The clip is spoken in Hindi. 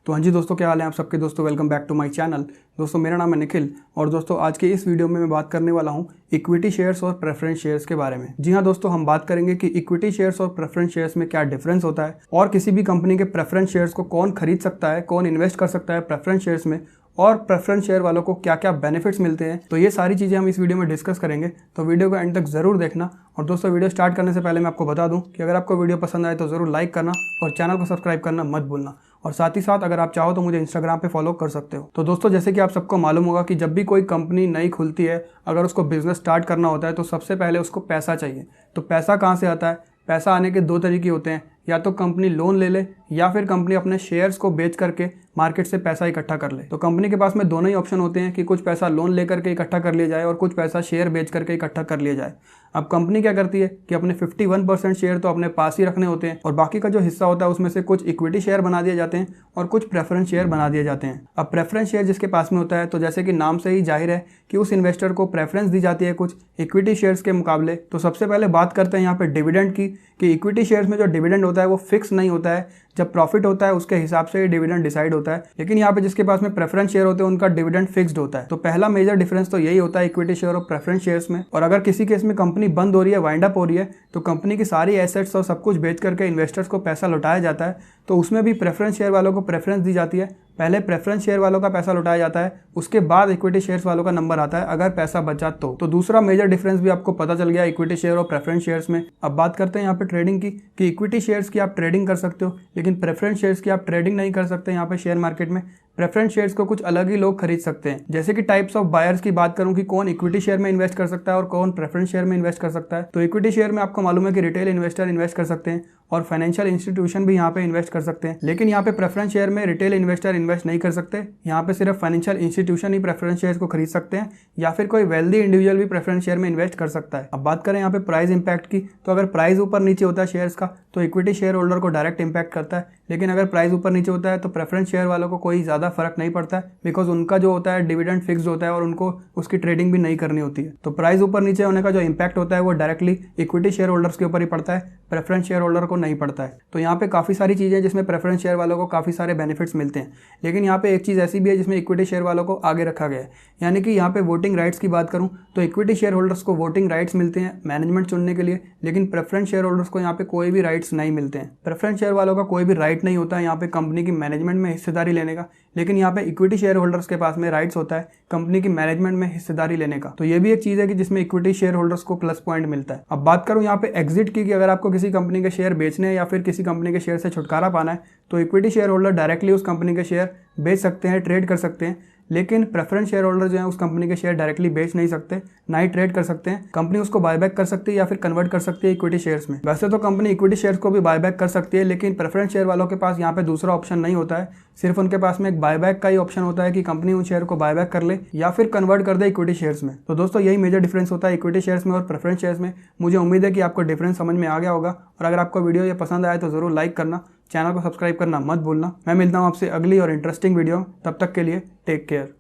तो हाँ जी दोस्तों, क्या हाल है आप सबके। दोस्तों welcome back to my channel. दोस्तों मेरा नाम है निखिल और दोस्तों आज के इस वीडियो में मैं बात करने वाला हूँ इक्विटी शेयर्स और प्रेफरेंस शेयर्स के बारे में। जी हाँ दोस्तों, हम बात करेंगे कि इक्विटी शेयर्स और प्रेफरेंस शेयर्स में क्या डिफरेंस होता है और किसी भी कंपनी के प्रेफरेंस शेयर्स को कौन खरीद सकता है, कौन इन्वेस्ट कर सकता है प्रेफरेंस शेयर्स में, और प्रेफरेंस शेयर वालों को क्या क्या बेनिफिट्स मिलते हैं। तो ये सारी चीज़ें हम इस वीडियो में डिस्कस करेंगे, तो वीडियो को एंड तक ज़रूर देखना। और दोस्तों वीडियो स्टार्ट करने से पहले मैं आपको बता दूं कि अगर आपको वीडियो पसंद आए तो ज़रूर लाइक करना और चैनल को सब्सक्राइब करना मत भूलना। और साथ ही साथ अगर आप चाहो तो मुझे इंस्टाग्राम पे फॉलो कर सकते हो। तो दोस्तों जैसे कि आप सबको मालूम होगा कि जब भी कोई कंपनी नई खुलती है, अगर उसको बिजनेस स्टार्ट करना होता है तो सबसे पहले उसको पैसा चाहिए। तो पैसा कहाँ से आता है? पैसा आने के दो तरीके होते हैं, या तो कंपनी लोन ले ले या फिर कंपनी अपने शेयर्स को बेच करके मार्केट से पैसा इकट्ठा कर ले। तो कंपनी के पास में दोनों ही ऑप्शन होते हैं कि कुछ पैसा लोन लेकर के इकट्ठा कर लिया जाए और कुछ पैसा शेयर बेच करके इकट्ठा कर लिया जाए। अब कंपनी क्या करती है कि अपने 51% शेयर तो अपने पास ही रखने होते हैं और बाकी का जो हिस्सा होता है उसमें से कुछ इक्विटी शेयर बना दिए जाते हैं और कुछ प्रेफरेंस शेयर बना दिए जाते हैं। अब प्रेफरेंस शेयर जिसके पास में होता है, तो जैसे कि नाम से ही जाहिर है कि उस इन्वेस्टर को प्रेफरेंस दी जाती है कुछ इक्विटी शेयर्स के मुकाबले। तो सबसे पहले बात करते हैं यहाँ पे डिविडेंड की, कि इक्विटी शेयर्स में जो डिविडेंड होता है वो फिक्स नहीं होता है। जब प्रॉफिट होता है उसके हिसाब से डिविडेंड डिसाइड होता है, लेकिन यहाँ पे जिसके पास में प्रेफरेंस शेयर होते हैं उनका डिविडेंड फिक्स्ड होता है। तो पहला मेजर डिफरेंस तो यही होता है इक्विटी शेयर और प्रेफरेंस शेयर्स में। और अगर किसी केस में कंपनी बंद हो रही है, वाइंड अप हो रही है, तो कंपनी की सारी एसेट्स और सब कुछ बेच करके इन्वेस्टर्स को पैसा लौटाया जाता है, तो उसमें भी प्रेफरेंस शेयर वालों को प्रेफरेंस दी जाती है। पहले प्रेफरेंस शेयर वालों का पैसा लौटाया जाता है, उसके बाद इक्विटी शेयर्स वालों का नंबर आता है अगर पैसा बचा तो दूसरा मेजर डिफरेंस भी आपको पता चल गया इक्विटी शेयर और प्रेफरेंस शेयर्स में। अब बात करते हैं यहाँ पे ट्रेडिंग की, कि इक्विटी शेयर्स की आप ट्रेडिंग कर सकते हो लेकिन प्रेफरेंस शेयर्स की आप ट्रेडिंग नहीं कर सकते। यहाँ पे शेयर मार्केट में प्रेफरेंस शेयर्स को कुछ अलग ही लोग खरीद सकते हैं। जैसे कि टाइप्स ऑफ बायर्स की बात करूं कि कौन इक्विटी शेयर में इन्वेस्ट कर सकता है और कौन प्रेफरेंस शेयर में इन्वेस्ट कर सकता है, तो इक्विटी शेयर में आपको मालूम है कि रिटेल इन्वेस्टर इन्वेस्ट कर सकते हैं और फाइनेंशियल इंस्टीट्यूशन भी यहाँ पे इन्वेस्ट कर सकते हैं। लेकिन यहाँ पे प्रेफरेंस शेयर में रिटेल इन्वेस्टर इन्वेस्ट नहीं कर सकते। यहाँ पे सिर्फ फाइनेंशियल इंस्टीट्यूशन ही प्रेफरेंस शेयर को खरीद सकते हैं या फिर कोई वेल्दी इंडिविजुअल भी प्रेफरेंस शेयर में इन्वेस्ट कर सकता है। अब बात करें यहाँ पे प्राइस इंपैक्ट की, तो अगर प्राइस ऊपर नीचे होता है शेयर्स का तो इक्विटी शेयर होल्डर को डायरेक्ट इंपैक्ट करता है, लेकिन अगर प्राइस ऊपर नीचे होता है तो प्रेफरेंस शेयर वालों को कोई ज़्यादा फर्क नहीं पड़ता है, बिकॉज उनका जो होता है डिविडेंड फिक्स्ड होता है और उनको उसकी ट्रेडिंग भी नहीं करनी होती है। तो प्राइस ऊपर नीचे होने का जो इंपैक्ट होता है वो डायरेक्टली इक्विटी शेयर होल्डर्स के ऊपर ही पड़ता है, प्रेफरेंस शेयर होल्डर को नहीं पड़ता है। तो यहाँ पे काफ़ी सारी चीज़ें जिसमें प्रेफरेंस शेयर वालों को काफ़ी सारे बेनिफिट्स मिलते हैं, लेकिन यहाँ पे एक चीज़ ऐसी भी है जिसमें इक्विटी शेयर वालों को आगे रखा गया है। यानी कि यहाँ पे वोटिंग राइट्स की बात करूँ तो इक्विटी शेयर होल्डर्स को वोटिंग राइट्स मिलते हैं मैनेजमेंट चुनने के लिए, लेकिन प्रेफरेंस शेयर होल्डर्स को यहाँ पे कोई भी राइट्स नहीं मिलते हैं। प्रेफरेंस शेयर वालों का कोई भी राइट नहीं होता है यहाँ पे कंपनी की मैनेजमेंट में हिस्सेदारी लेने का, लेकिन यहाँ पे इक्विटी शेयर होल्डर्स के पास में राइट्स होता है कंपनी की मैनेजमेंट में हिस्सेदारी लेने का। तो ये भी एक चीज़ है कि जिसमें इक्विटी शेयर होल्डर्स को प्लस पॉइंट मिलता है। अब बात करूँ यहाँ पे एग्जिट की, कि अगर आपको किसी कंपनी के शेयर बेचने हैं या फिर किसी कंपनी के शेयर से छुटकारा पाना है तो इक्विटी शेयर होल्डर डायरेक्टली उस कंपनी के शेयर बेच सकते हैं, ट्रेड कर सकते हैं, लेकिन प्रेफरेंस शेयर होल्डर जो है उस कंपनी के शेयर डायरेक्टली बेच नहीं सकते, ना ही ट्रेड कर सकते हैं। कंपनी उसको बायबैक कर सकती है या फिर कन्वर्ट कर सकती है इक्विटी शेयर्स में। वैसे तो कंपनी इक्विटी शेयर्स को भी बायबैक कर सकती है, लेकिन प्रेफरेंस शेयर वालों के पास यहाँ पे दूसरा ऑप्शन नहीं होता है, सिर्फ उनके पास में एक बायबैक का ही ऑप्शन होता है कि कंपनी उन शेयर को बायबैक कर ले या फिर कन्वर्ट कर दे इक्विटी शेयर्स में। तो दोस्तों यही मेजर डिफरेंस होता है इक्विटी शेयर्स में और प्रेफरेंस शेयर्स में। मुझे उम्मीद है कि आपको डिफरेंस समझ में आ गया होगा, और अगर आपको वीडियो ये पसंद आए तो ज़रूर लाइक करना, चैनल को सब्सक्राइब करना मत भूलना। मैं मिलता हूँ आपसे अगली और इंटरेस्टिंग वीडियो, तब तक के लिए टेक केयर।